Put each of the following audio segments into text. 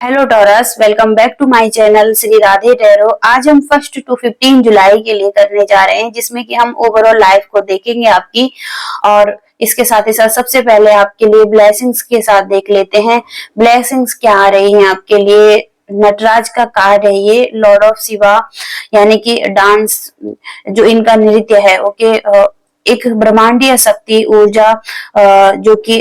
Hello Taurus, welcome back to my channel Shri Radhe tarot. आज हम first to 15 जुलाई के लिए करने जा रहे हैं, जिसमें कि हम ओवरऑल लाइफ को देखेंगे आपकी। और इसके साथ ही साथ सबसे पहले आपके लिए ब्लेसिंग्स के साथ देख लेते हैं ब्लेसिंग्स क्या आ रही हैं आपके लिए। नटराज का कार्ड है ये, लॉर्ड ऑफ शिवा, यानी कि डांस जो इनका नृत्य है। ओके, एक ब्रह्मांडीय शक्ति ऊर्जा जो कि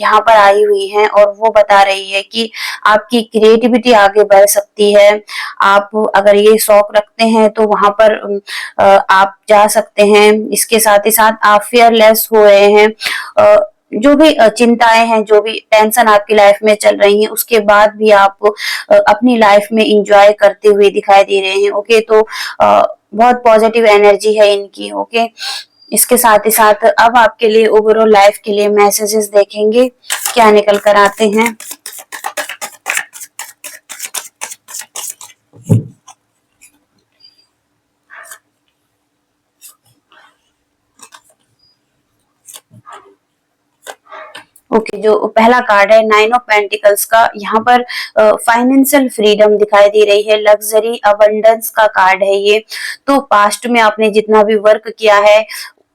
यहाँ पर आई हुई है और वो बता रही है कि आपकी क्रिएटिविटी आगे बढ़ सकती है। आप अगर ये शौक रखते हैं तो वहां पर आप जा सकते हैं। इसके साथ ही साथ आप फियरलेस हो रहे हैं। जो भी चिंताएं हैं, जो भी टेंशन आपकी लाइफ में चल रही हैं, उसके बाद भी आप अपनी लाइफ में इंजॉय करते हुए दिखाई दे रहे हैं। ओके, तो बहुत पॉजिटिव एनर्जी है इनकी। ओके, इसके साथ ही साथ अब आपके लिए ओवरऑल लाइफ के लिए मैसेजेस देखेंगे क्या निकल कर आते हैं। ओके, जो पहला कार्ड है 9 ऑफ पेंटिकल्स का, यहाँ पर फाइनेंशियल फ्रीडम दिखाई दे रही है, लग्जरी अबंडेंस का कार्ड है ये। तो पास्ट में आपने जितना भी वर्क किया है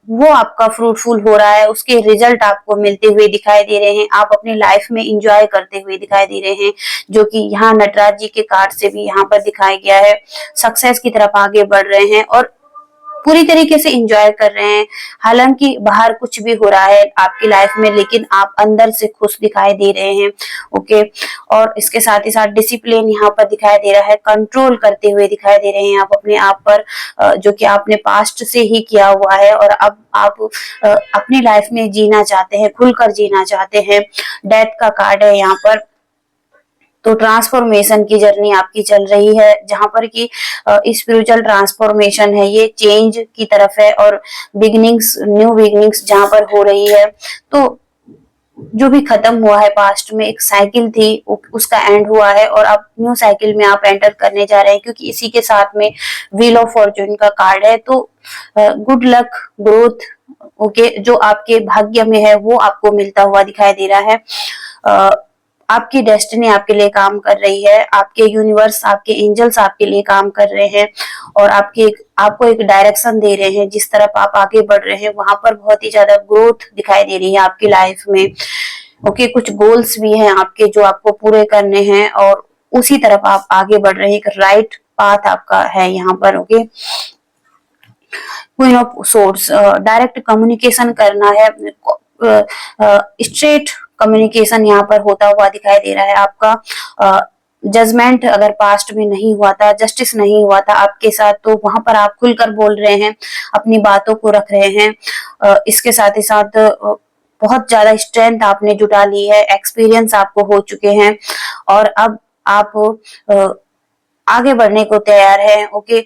वो आपका फ्रूटफुल हो रहा है, उसके रिजल्ट आपको मिलते हुए दिखाई दे रहे हैं। आप अपनी लाइफ में इंजॉय करते हुए दिखाई दे रहे हैं, जो कि यहाँ नटराज जी के कार्ड से भी यहाँ पर दिखाया गया है। सक्सेस की तरफ आगे बढ़ रहे हैं और पूरी तरीके से इंजॉय कर रहे हैं। हालांकि बाहर कुछ भी हो रहा है आपकी लाइफ में, लेकिन आप अंदर से खुश दिखाई दे रहे हैं। ओके, और इसके साथ ही साथ डिसिप्लिन यहाँ पर दिखाई दे रहा है, कंट्रोल करते हुए दिखाई दे रहे हैं आप अपने आप पर, जो कि आपने पास्ट से ही किया हुआ है और अब आप अपनी लाइफ में जीना चाहते हैं, खुलकर जीना चाहते हैं। डेथ का कार्ड है यहाँ पर। तो ट्रांसफॉर्मेशन की जर्नी आपकी चल रही है, जहां पर कि स्पिरिचुअल ट्रांसफॉर्मेशन है, ये चेंज की तरफ है और बिगिनिंग्स, न्यू बिगिनिंग्स जहां पर हो रही है। तो जो भी खत्म हुआ है पास्ट में, एक साइकिल थी उसका एंड हुआ है और अब न्यू साइकिल में आप एंटर करने जा रहे हैं, क्योंकि इसी के साथ में व्हील ऑफ फॉर्चून का कार्ड है। तो गुड लक, ग्रोथ, ओके, जो आपके भाग्य में है वो आपको मिलता हुआ दिखाई दे रहा है। आपकी डेस्टिनी आपके लिए काम कर रही है, आपके यूनिवर्स, आपके एंजल्स आपके लिए काम कर रहे हैं और आपको एक डायरेक्शन दे रहे हैं। जिस तरफ आप आगे बढ़ रहे हैं वहां पर बहुत ही ज्यादा ग्रोथ दिखाई दे रही है आपकी लाइफ में। ओके, कुछ गोल्स भी हैं आपके जो आपको पूरे करने हैं और उसी तरफ आप आगे बढ़ रहे हैं। एक राइट पाथ आपका है यहाँ पर। Okay, queen of swords, direct communication करना है, स्ट्रेट कम्युनिकेशन यहाँ पर होता हुआ दिखाई दे रहा है आपका। जजमेंट अगर पास्ट में नहीं हुआ था, जस्टिस नहीं हुआ था आपके साथ, तो वहां पर आप खुलकर बोल रहे हैं, अपनी बातों को रख रहे हैं। इसके साथ ही साथ बहुत ज्यादा स्ट्रेंथ आपने जुटा ली है, एक्सपीरियंस आपको हो चुके हैं और अब आप आगे बढ़ने को तैयार है। ओके,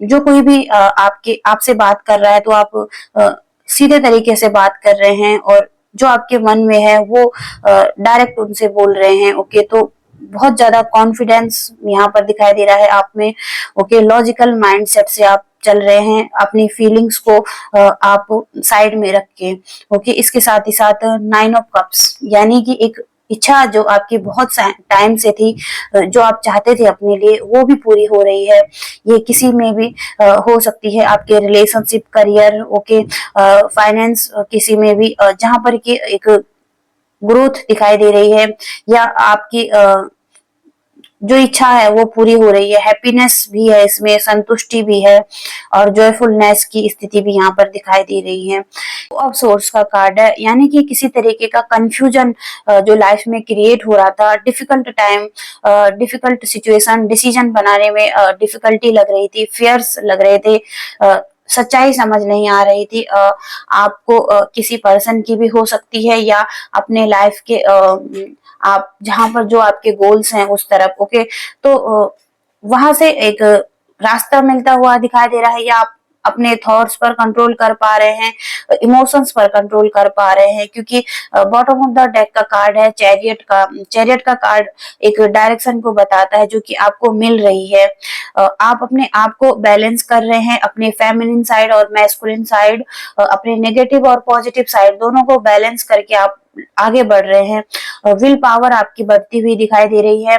जो कोई भी आपसे बात कर रहा है तो आप सीधे तरीके से बात कर रहे हैं और जो आपके मन में है वो डायरेक्ट उनसे बोल रहे हैं। ओके, तो बहुत ज्यादा कॉन्फिडेंस यहाँ पर दिखाई दे रहा है आप में। ओके, लॉजिकल माइंडसेट से आप चल रहे हैं, अपनी फीलिंग्स को आप साइड में रख के। ओके, इसके साथ ही साथ 9 ऑफ कप्स, यानी कि एक इच्छा जो आपकी बहुत टाइम से थी, जो आप चाहते थे अपने लिए, वो भी पूरी हो रही है। ये किसी में भी हो सकती है, आपके रिलेशनशिप, करियर, ओके, फाइनेंस, किसी में भी जहां पर कि एक ग्रोथ दिखाई दे रही है या आपकी जो इच्छा है वो पूरी हो रही है। हैप्पीनेस भी है इसमें, संतुष्टि भी है और जॉयफुलनेस की स्थिति भी यहाँ पर दिखाई दे रही है। ऑफ सोर्स का कार्ड है, यानी कि किसी तरीके का कंफ्यूजन जो लाइफ में क्रिएट हो रहा था, difficult time, difficult situation, decision बनाने में डिफिकल्टी लग रही थी, फियर्स लग रहे थे, सच्चाई समझ नहीं आ रही थी। आपको किसी पर्सन की भी हो सकती है या अपने लाइफ के आप जहां पर जो आपके गोल्स हैं उस तरफ। ओके, तो वहां से एक रास्ता मिलता हुआ दिखाई दे रहा है, या आप अपने थॉट्स पर कंट्रोल कर पा रहे हैं, इमोशंस पर कंट्रोल कर पा रहे हैं, क्योंकि बॉटम ऑफ द डेक का कार्ड है चैरियट का कार्ड एक डायरेक्शन को बताता है जो कि आपको मिल रही है। आप अपने आप को बैलेंस कर रहे हैं, अपने फेमिनिन साइड और मैस्कुलिन साइड, अपने नेगेटिव और पॉजिटिव साइड दोनों को बैलेंस करके आप आगे बढ़ रहे हैं। विल पावर आपकी बढ़ती हुई दिखाई दे रही है,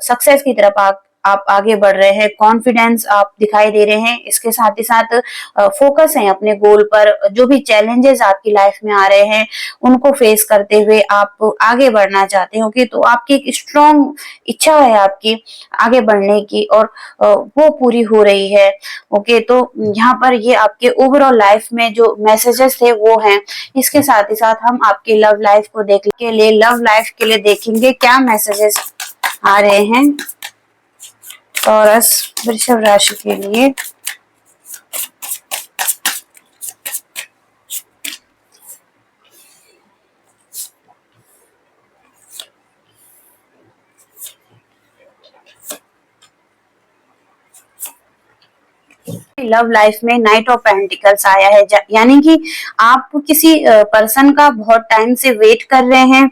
सक्सेस की तरफ आप आगे बढ़ रहे हैं, कॉन्फिडेंस आप दिखाई दे रहे हैं। इसके साथ ही साथ फोकस है अपने गोल पर, जो भी चैलेंजेस आपकी लाइफ में आ रहे हैं उनको फेस करते हुए आप आगे बढ़ना चाहते हो कि तो आपकी एक स्ट्रॉन्ग इच्छा है आपकी आगे बढ़ने की, और वो पूरी हो रही है। ओके, तो यहाँ पर ये आपके ओवरऑल लाइफ में जो मैसेजेस थे वो हैं। इसके साथ ही साथ हम आपके लव लाइफ को लव लाइफ के लिए देखेंगे क्या मैसेजेस आ रहे हैं टॉरस वृषभ राशि के लिए। लव लाइफ में नाइट ऑफ पेंटिकल्स आया है, यानी कि आप किसी पर्सन का बहुत टाइम से वेट कर रहे हैं,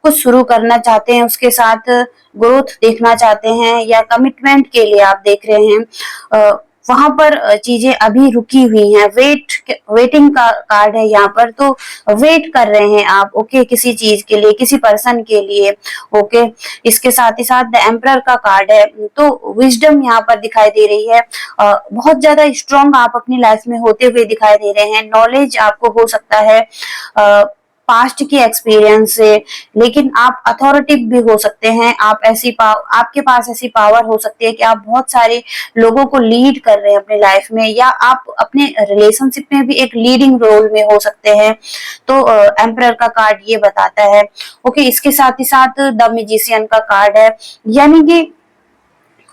कुछ शुरू करना चाहते हैं, उसके साथ ग्रोथ देखना चाहते हैं, या कमिटमेंट के लिए आप देख रहे हैं। वहां पर चीजें अभी रुकी हुई हैं, वेटिंग का कार्ड है यहाँ पर, तो वेट कर रहे हैं आप, ओके, किसी चीज के लिए, किसी पर्सन के लिए। ओके, इसके साथ ही साथ द एम्परर का कार्ड है, तो विजडम यहाँ पर दिखाई दे रही है। बहुत ज्यादा स्ट्रॉन्ग आप अपनी लाइफ में होते हुए दिखाई दे रहे हैं, नॉलेज आपको हो सकता है पास्ट की एक्सपीरियंस से, लेकिन आप अथॉरिटिव भी हो सकते हैं। आपके पास ऐसी पावर हो सकती है कि आप बहुत सारे लोगों को लीड कर रहे हैं अपनी लाइफ में, या आप अपने रिलेशनशिप में भी एक लीडिंग रोल में हो सकते हैं। तो एम्परर का कार्ड ये बताता है। ओके, इसके साथ ही साथ द मैजिशियन का कार्ड है, यानी कि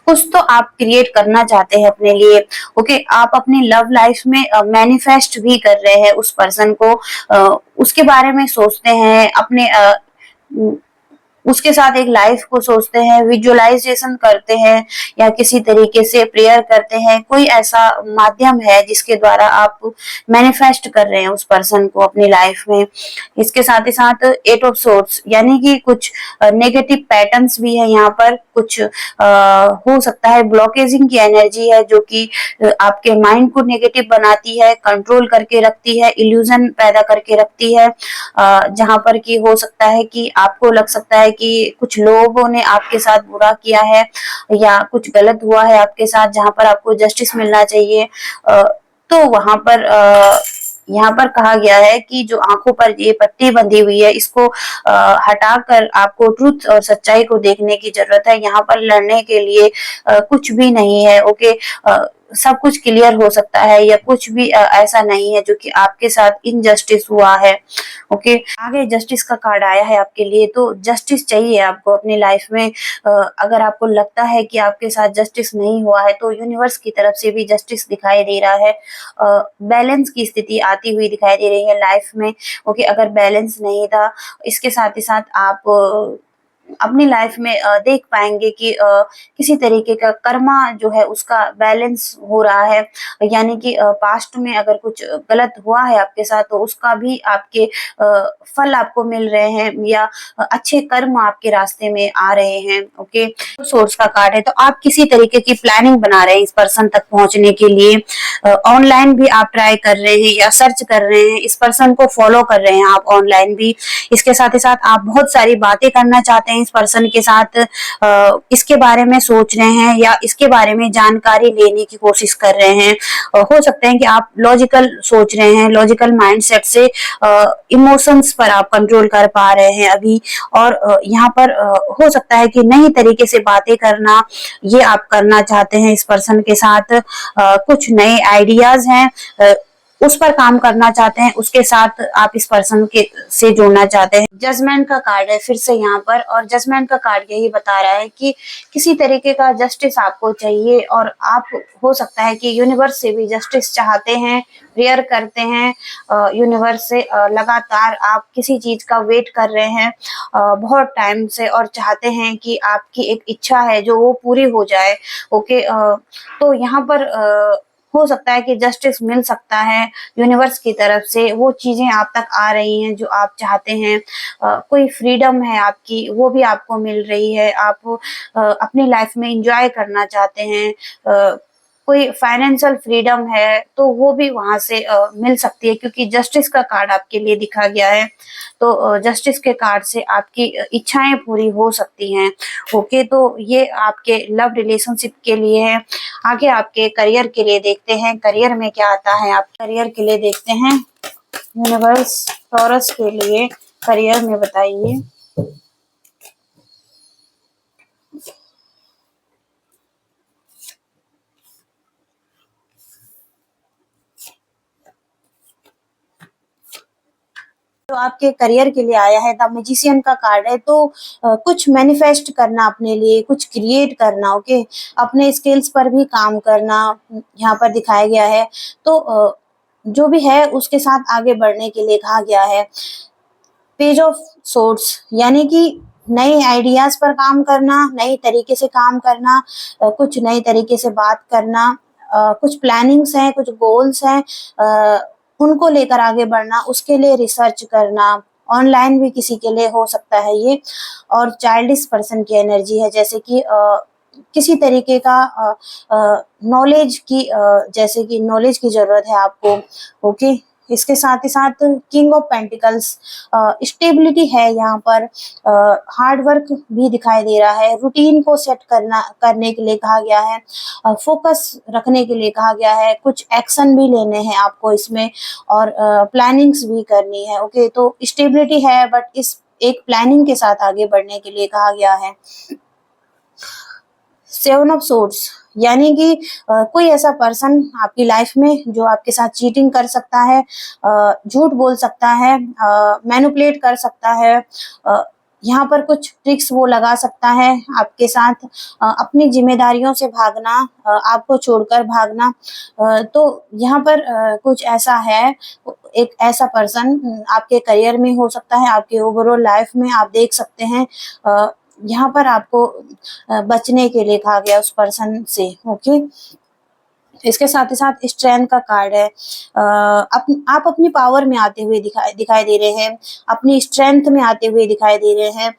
कुछ तो आप क्रिएट करना चाहते हैं अपने लिए। ओके, आप अपनी लव लाइफ में मैनिफेस्ट भी कर रहे हैं उस पर्सन को, उसके बारे में सोचते हैं, अपने उसके साथ एक लाइफ को सोचते हैं, विजुअलाइजेशन करते हैं, या किसी तरीके से प्रेयर करते हैं। कोई ऐसा माध्यम है जिसके द्वारा आप मैनिफेस्ट कर रहे हैं उस पर्सन को अपनी लाइफ में। इसके साथ ही साथ एट ऑफ सोर्ड्स, यानी कि कुछ नेगेटिव पैटर्न्स भी है यहाँ पर, कुछ हो सकता है ब्लॉकेजिंग की एनर्जी है जो कि आपके माइंड को नेगेटिव बनाती है, कंट्रोल करके रखती है, इल्यूजन पैदा करके रखती है, जहां पर कि हो सकता है कि आपको लग सकता है कि कुछ लोगों ने आपके साथ बुरा किया है, या कुछ गलत हुआ है आपके साथ जहां पर आपको जस्टिस मिलना चाहिए। तो वहां पर यहाँ पर कहा गया है कि जो आंखों पर ये पट्टी बंधी हुई है, इसको हटाकर आपको ट्रुथ और सच्चाई को देखने की जरूरत है। यहाँ पर लड़ने के लिए कुछ भी नहीं है। ओके, सब कुछ क्लियर हो सकता है, या कुछ भी ऐसा नहीं है जो कि आपके साथ इनजस्टिस हुआ है। ओके, आगे जस्टिस का कार्ड आया है आपके लिए, तो जस्टिस चाहिए आपको अपनी लाइफ में। अगर आपको लगता है कि आपके साथ जस्टिस नहीं हुआ है, तो यूनिवर्स की तरफ से भी जस्टिस दिखाई दे रहा है। बैलेंस की स्थिति आती हुई दिखाई दे रही है लाइफ में। ओके, अगर बैलेंस नहीं था, इसके साथ ही साथ आप अपनी लाइफ में देख पाएंगे कि किसी तरीके का कर्मा जो है उसका बैलेंस हो रहा है, यानी कि पास्ट में अगर कुछ गलत हुआ है आपके साथ, तो उसका भी आपके फल आपको मिल रहे हैं, या अच्छे कर्म आपके रास्ते में आ रहे हैं। ओके, सोर्स का कार्ड है, तो आप किसी तरीके की प्लानिंग बना रहे हैं इस पर्सन तक पहुंचने के लिए। ऑनलाइन भी आप ट्राई कर रहे हैं या सर्च कर रहे हैं, इस पर्सन को फॉलो कर रहे हैं आप ऑनलाइन भी। इसके साथ ही साथ आप बहुत सारी बातें करना चाहते हैं इस पर्सन के साथ, इसके बारे में सोच रहे हैं, या इसके बारे में जानकारी लेने की कोशिश कर रहे हैं। हो सकता है कि आप लॉजिकल सोच रहे हैं, लॉजिकल माइंडसेट से इमोशंस पर आप कंट्रोल कर पा रहे हैं अभी, और यहाँ पर हो सकता है कि नई तरीके से बातें करना ये आप करना चाहते हैं इस पर्सन के साथ। कुछ नए आइडियाज हैं, उस पर काम करना चाहते हैं, उसके साथ आप इस पर्सन के से जुड़ना चाहते हैं। जजमेंट का कार्ड है फिर से यहाँ पर, और जजमेंट का कार्ड यही बता रहा है कि किसी तरीके का जस्टिस आपको चाहिए, और आप हो सकता है कि यूनिवर्स से भी जस्टिस चाहते हैं, प्रेयर करते हैं यूनिवर्स से। लगातार आप किसी चीज का वेट कर रहे हैं बहुत टाइम से, और चाहते हैं कि आपकी एक इच्छा है जो वो पूरी हो जाए। ओके, तो यहाँ पर हो सकता है कि जस्टिस मिल सकता है यूनिवर्स की तरफ से, वो चीजें आप तक आ रही हैं जो आप चाहते हैं। कोई फ्रीडम है आपकी, वो भी आपको मिल रही है। आप अपनी लाइफ में इंजॉय करना चाहते हैं। कोई फाइनेंशियल फ्रीडम है तो वो भी वहां से मिल सकती है, क्योंकि जस्टिस का कार्ड आपके लिए दिखा गया है। तो जस्टिस के कार्ड से आपकी इच्छाएं पूरी हो सकती हैं। ओके, तो ये आपके लव रिलेशनशिप के लिए है। आगे आपके करियर के लिए देखते हैं, करियर में क्या आता है। आप करियर के लिए देखते हैं, यूनिवर्स टॉरस के लिए करियर में बताइए। जो आपके करियर के लिए आया है, द मैजिशियन का कार्ड है। तो कुछ मैनिफेस्ट करना अपने लिए, कुछ क्रिएट करना। ओके, अपने स्किल्स पर भी काम करना यहाँ पर दिखाया गया है। तो जो भी है उसके साथ आगे बढ़ने के लिए कहा गया है। पेज ऑफ सोर्ड्स, यानी कि नए आइडियाज पर काम करना, नए तरीके से काम करना, कुछ नए तरीके से बात करना, कुछ प्लानिंग्स हैं, कुछ गोल्स हैं, उनको लेकर आगे बढ़ना, उसके लिए रिसर्च करना। ऑनलाइन भी किसी के लिए हो सकता है ये। और चाइल्डिश पर्सन की एनर्जी है, जैसे कि किसी तरीके का नॉलेज की, जैसे कि नॉलेज की जरूरत है आपको। ओके, इसके साथ ही साथ किंग ऑफ पेंटिकल्स, स्टेबिलिटी है यहाँ पर। हार्ड वर्क भी दिखाई दे रहा है। रूटीन को सेट करने के लिए कहा गया है। फोकस रखने के लिए कहा गया है। कुछ एक्शन भी लेने हैं आपको इसमें, और प्लानिंग्स भी करनी है। ओके, तो स्टेबिलिटी है, बट इस एक प्लानिंग के साथ आगे बढ़ने के लिए कहा गया है। सेवन ऑफ सोर्ड्स, यानी कि कोई ऐसा पर्सन आपकी लाइफ में जो आपके साथ चीटिंग कर सकता है, झूठ बोल सकता है, मैनिपुलेट कर सकता है। यहाँ पर कुछ ट्रिक्स वो लगा सकता है आपके साथ। अपनी जिम्मेदारियों से भागना, आपको छोड़कर भागना। तो यहाँ पर कुछ ऐसा है, एक ऐसा पर्सन आपके करियर में हो सकता है, आपके ओवरऑल लाइफ में आप देख सकते हैं। यहाँ पर आपको बचने के लिए कहा गया उस पर्सन से। ओके, इसके साथ ही साथ स्ट्रेंथ का कार्ड है। आप अपनी पावर में आते हुए दिखाई दे रहे हैं, अपनी स्ट्रेंथ में आते हुए दिखाई दे रहे हैं।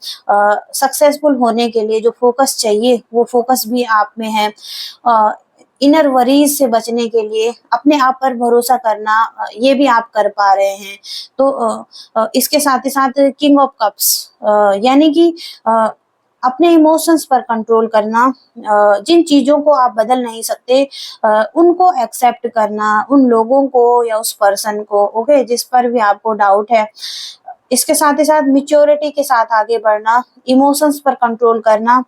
सक्सेसफुल होने के लिए जो फोकस चाहिए वो फोकस भी आप में है। इनर वरीज से बचने के लिए अपने आप पर भरोसा करना, ये भी आप कर पा रहे हैं। तो इसके साथ ही साथ किंग ऑफ कप्स, यानी कि अपने इमोशंस पर कंट्रोल करना। जिन चीजों को आप बदल नहीं सकते, उनको एक्सेप्ट करना, उन लोगों को या उस पर्सन को, ओके, जिस पर भी आपको डाउट है। इसके साथ ही साथ मिच्योरिटी के साथ आगे बढ़ना, इमोशंस पर कंट्रोल करना।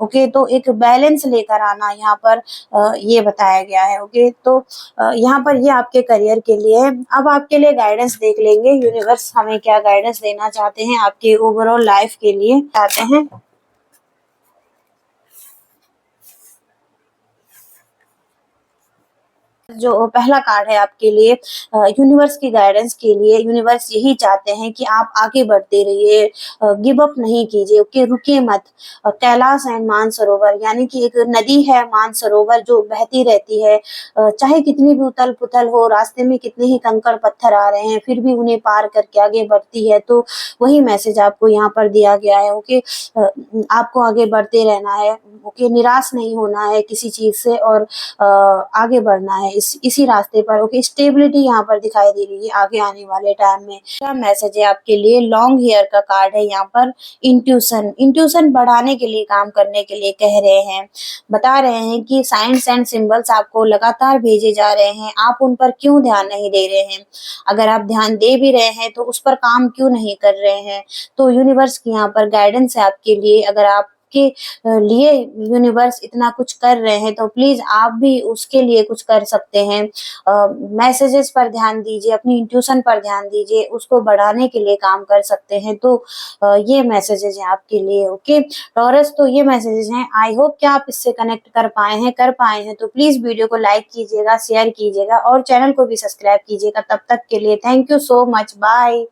ओके, तो एक बैलेंस लेकर आना यहाँ पर ये बताया गया है। ओके, तो यहाँ पर ये आपके करियर के लिए है। अब आपके लिए गाइडेंस देख लेंगे, यूनिवर्स हमें क्या गाइडेंस देना चाहते हैं आपके ओवरऑल लाइफ के लिए चाहते हैं। जो पहला कार्ड है आपके लिए, यूनिवर्स की गाइडेंस के लिए, यूनिवर्स यही चाहते हैं कि आप आगे बढ़ते रहिए, गिव अप नहीं कीजिए। ओके, रुकिए मत। कैलाश एंड मानसरोवर, यानी कि एक नदी है मानसरोवर जो बहती रहती है। चाहे कितनी भी उथल पुथल हो, रास्ते में कितने ही कंकड़ पत्थर आ रहे हैं, फिर भी उन्हें पार करके आगे बढ़ती है। तो वही मैसेज आपको यहाँ पर दिया गया है। ओके, आपको आगे बढ़ते रहना है। ओके, निराश नहीं होना है किसी चीज से, और आगे बढ़ना है इसी रास्ते पर। ओके, स्टेबिलिटी यहाँ पर दिखाई दे रही है आगे आने वाले टाइम में। क्या मैसेज है आपके लिए? लॉन्ग हेयर का कार्ड है यहाँ पर। इंट्यूशन बढ़ाने के लिए, काम करने के लिए कह रहे हैं, बता रहे हैं कि साइंस एंड सिंबल्स आपको लगातार भेजे जा रहे हैं, आप उन पर क्यों ध्यान नहीं दे रहे हैं? अगर आप ध्यान दे भी रहे हैं तो उस पर काम क्यों नहीं कर रहे हैं? तो यूनिवर्स की यहाँ पर गाइडेंस है आपके लिए। अगर आप के लिए यूनिवर्स इतना कुछ कर रहे हैं तो प्लीज आप भी उसके लिए कुछ कर सकते हैं। मैसेजेस पर ध्यान दीजिए, अपनी इंट्यूशन पर ध्यान दीजिए, उसको बढ़ाने के लिए काम कर सकते हैं। तो ये मैसेजेस हैं आपके लिए। ओके टॉरस, तो ये मैसेजेस हैं। आई होप कि आप इससे कनेक्ट कर पाए हैं। तो प्लीज वीडियो को लाइक कीजिएगा, शेयर कीजिएगा और चैनल को भी सब्सक्राइब कीजिएगा। तब तक के लिए thank you so much, bye.